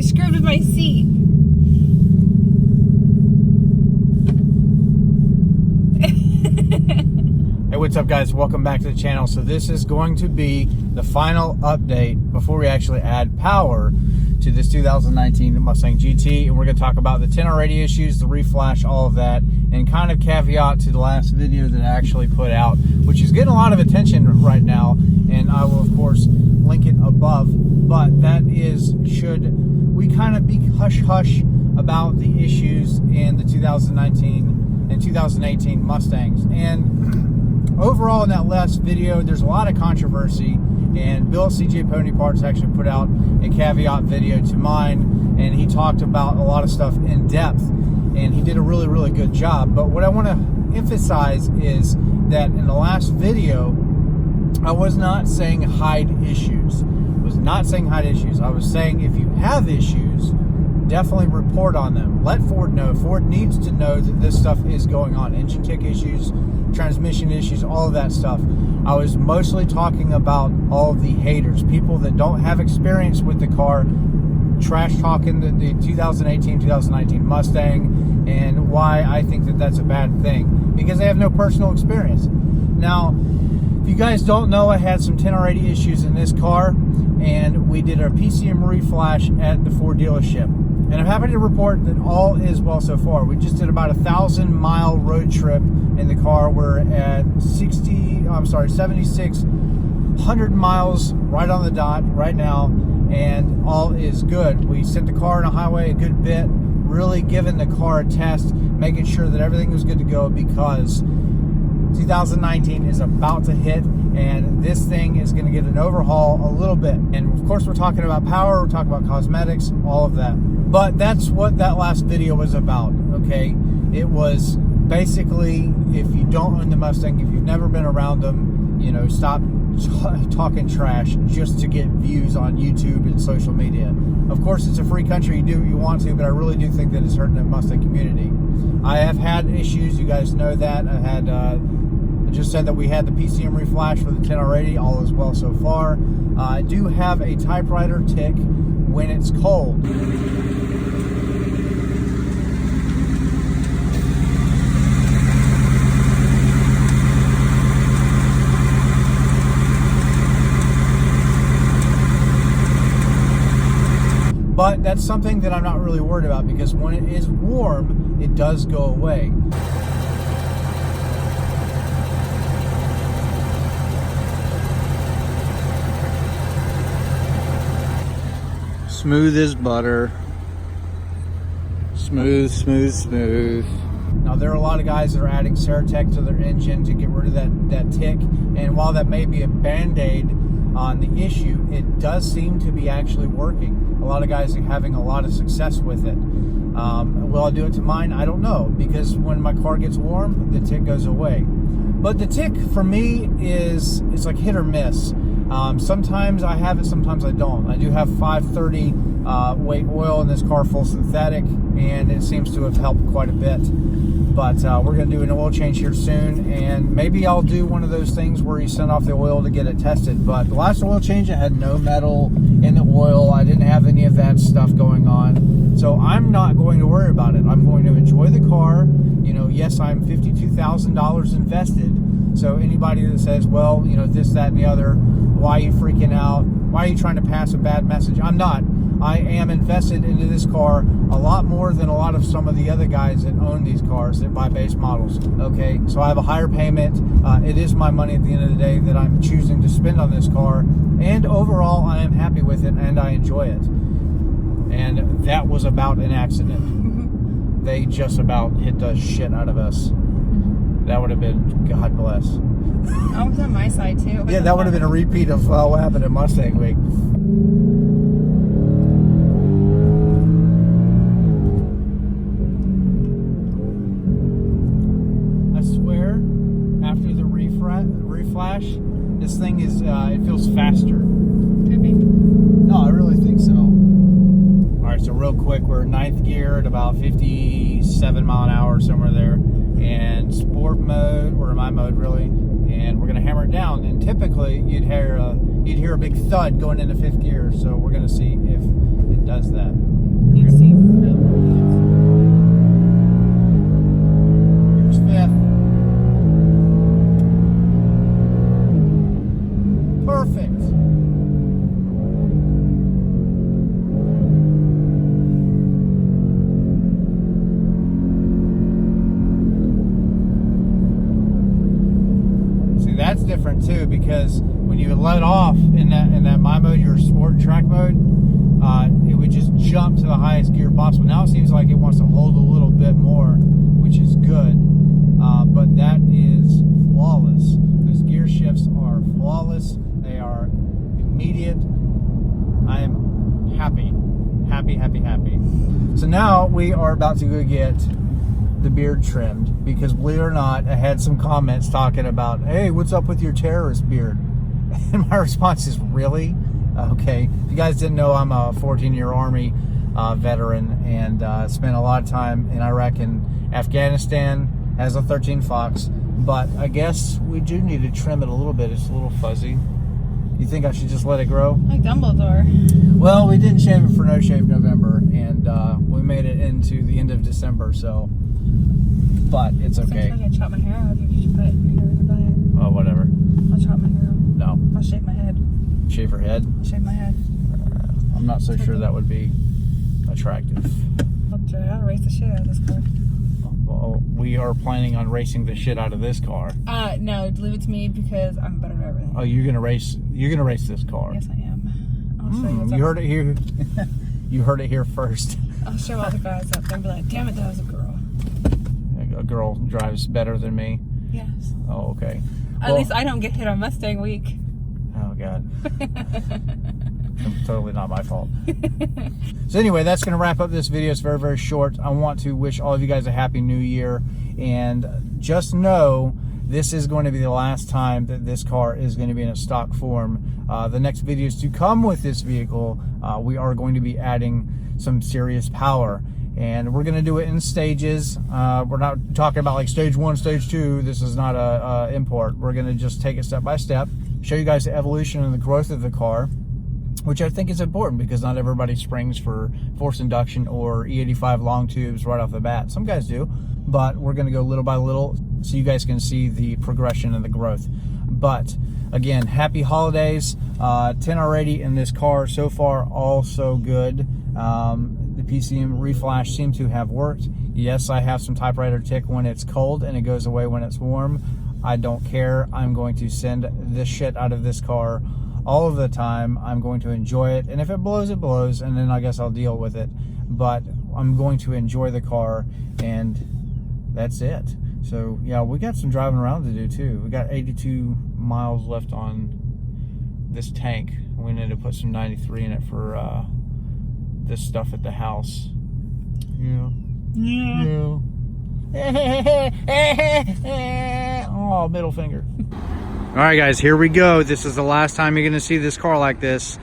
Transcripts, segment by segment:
screwed with my seat. Hey, what's up guys? Welcome back to the channel. So this is going to be the final update before we actually add power to this 2019 Mustang GT, and we're going to talk about the 10R80 issues, the reflash, all of that, and kind of caveat to the last video that I actually put out, which is getting a lot of attention right now, and I will of course link it above. But that is, should we kind of be hush-hush about the issues in the 2019 and 2018 Mustangs. And overall in that last video, there's a lot of controversy, and Bill at CJ Pony Parts actually put out a caveat video to mine, and he talked about a lot of stuff in depth, and he did a really good job. But what I want to emphasize is that in the last video, I was not saying hide issues. I was saying if you have issues, definitely report on them. Let Ford know. Ford needs to know that this stuff is going on. Engine kick issues, transmission issues, all of that stuff. I was mostly talking about all of the haters, people that don't have experience with the car, trash talking the 2018, 2019 Mustang, and why I think that that's a bad thing, because they have no personal experience. Now, if you guys don't know, I had some 10R80 issues in this car, and we did our PCM reflash at the Ford dealership. And I'm happy to report that all is well so far. We just did about a 1,000-mile road trip in the car. We're at 7,600 miles right on the dot right now, and all is good. We sent the car on a highway a good bit, really giving the car a test, making sure that everything was good to go, because 2019 is about to hit, and this thing is going to get an overhaul a little bit. And of course, we're talking about power, we're talking about cosmetics, all of that. But that's what that last video was about, okay? It was basically, if you don't own the Mustang, if you've never been around them, you know, stop talking trash just to get views on YouTube and social media. Of course, it's a free country, you do what you want to, but I really do think that it's hurting the Mustang community. I have had issues, you guys know that. I just said that we had the PCM reflash for the 10R80, all is well so far. I do have a typewriter tick when it's cold. But that's something that I'm not really worried about, because when it is warm, it does go away. Smooth as butter. Smooth. Now, there are a lot of guys that are adding Ceratec to their engine to get rid of that tick, and while that may be a band-aid on the issue, it does seem to be actually working. A lot of guys are having a lot of success with it. Will I do it to mine? I don't know, because when my car gets warm, the tick goes away. But the tick for me it's like hit or miss. Sometimes I have it, sometimes I don't. I do have 530 weight oil in this car, full synthetic, and it seems to have helped quite a bit. But we're going to do an oil change here soon, and maybe I'll do one of those things where you send off the oil to get it tested. But the last oil change, I had no metal in the oil. I didn't have any of that stuff going on. So I'm not going to worry about it. I'm going to enjoy the car. You know, yes, I'm $52,000 invested. So anybody that says, well, you know, this, that, and the other, why are you freaking out? Why are you trying to pass a bad message? I'm not. I am invested into this car a lot more than a lot of some of the other guys that own these cars that buy base models, okay? So I have a higher payment. It is my money at the end of the day that I'm choosing to spend on this car, and overall I am happy with it and I enjoy it. And that was about an accident. They just about hit the shit out of us. That would have been, God bless. I was on my side too. Yeah, that would have been a repeat of what happened in Mustang Week. I swear, after the reflash, this thing is, it feels faster. Could be. No, I really think so. Alright, so real quick, we're in 9th gear at about 57 mile an hour, somewhere there. And sport mode, or my mode really, and we're gonna hammer it down. And typically you'd hear a big thud going into 5th gear, so we're gonna see if it does does that. You see. Here's fifth. Perfect. See, that's different too, because when you let off in that my mode, your sport track mode, it would just jump to the highest gear possible. Now it seems like it wants to hold a little bit more, which is good. But that is flawless. Those gear shifts are flawless. They are immediate. I am happy. So now we are about to go get the beard trimmed, because believe it or not, I had some comments talking about, hey, what's up with your terrorist beard? And my response is, really? Okay. If you guys didn't know, I'm a 14-year Army veteran, and spent a lot of time in Iraq and Afghanistan as a 13 Fox. But I guess we do need to trim it a little bit. It's a little fuzzy. You think I should just let it grow? Like Dumbledore. Well, we didn't shave it for No Shave November, and we made it into the end of December, so. But it's okay. Sometimes I chop my hair out. You should put your hair in your bun. Oh, whatever. I'll chop my hair out. No. I'll shave my head. Shave her head? I'll shave my head. I'm not so sure that would be attractive. I'll race the shit out of this car. Well, we are planning on racing the shit out of this car. No, leave it to me, because I'm better at everything. Oh, you're gonna race this car? Yes, I am. I'll show you what's You up. heard it here. You heard it here first. I'll show all the guys up there and be like, damn it, that was a girl. A girl drives better than me. Yes. Oh, okay. At least I don't get hit on Mustang week. Oh, God. Totally not my fault. So anyway, that's going to wrap up this video. It's very, very short. I want to wish all of you guys a happy new year. And just know this is going to be the last time that this car is going to be in a stock form. The next videos to come with this vehicle, we are going to be adding some serious power. And we're going to do it in stages. We're not talking about like stage 1, stage 2. This is not a import. We're going to just take it step by step, show you guys the evolution and the growth of the car, which I think is important, because not everybody springs for forced induction or E85 long tubes right off the bat. Some guys do, but we're going to go little by little so you guys can see the progression and the growth. But again, happy holidays. 10R80 in this car so far, all so good. The PCM reflash seemed to have worked. Yes, I have some typewriter tick when it's cold, and it goes away when it's warm. I don't care. I'm going to send this shit out of this car all of the time. I'm going to enjoy it, and if it blows, it blows, and then I guess I'll deal with it. But I'm going to enjoy the car, and that's it. So yeah, we got some driving around to do too. We got 82 miles left on this tank. We need to put some 93 in it for this stuff at the house. Yeah. Oh, middle finger. All right, guys, here we go. This is the last time you're going to see this car like this.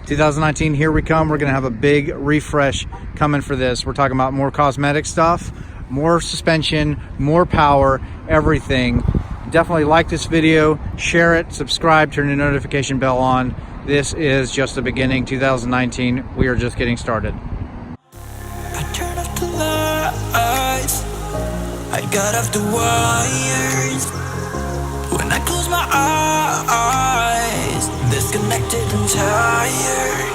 2019, here we come. We're going to have a big refresh coming for this. We're talking about more cosmetic stuff, more suspension, more power, everything. Definitely like this video, share it, subscribe, turn the notification bell on. This is just the beginning. 2019, we are just getting started. I turn off the lights, I got off the wires. When I close my eyes, disconnected and tired.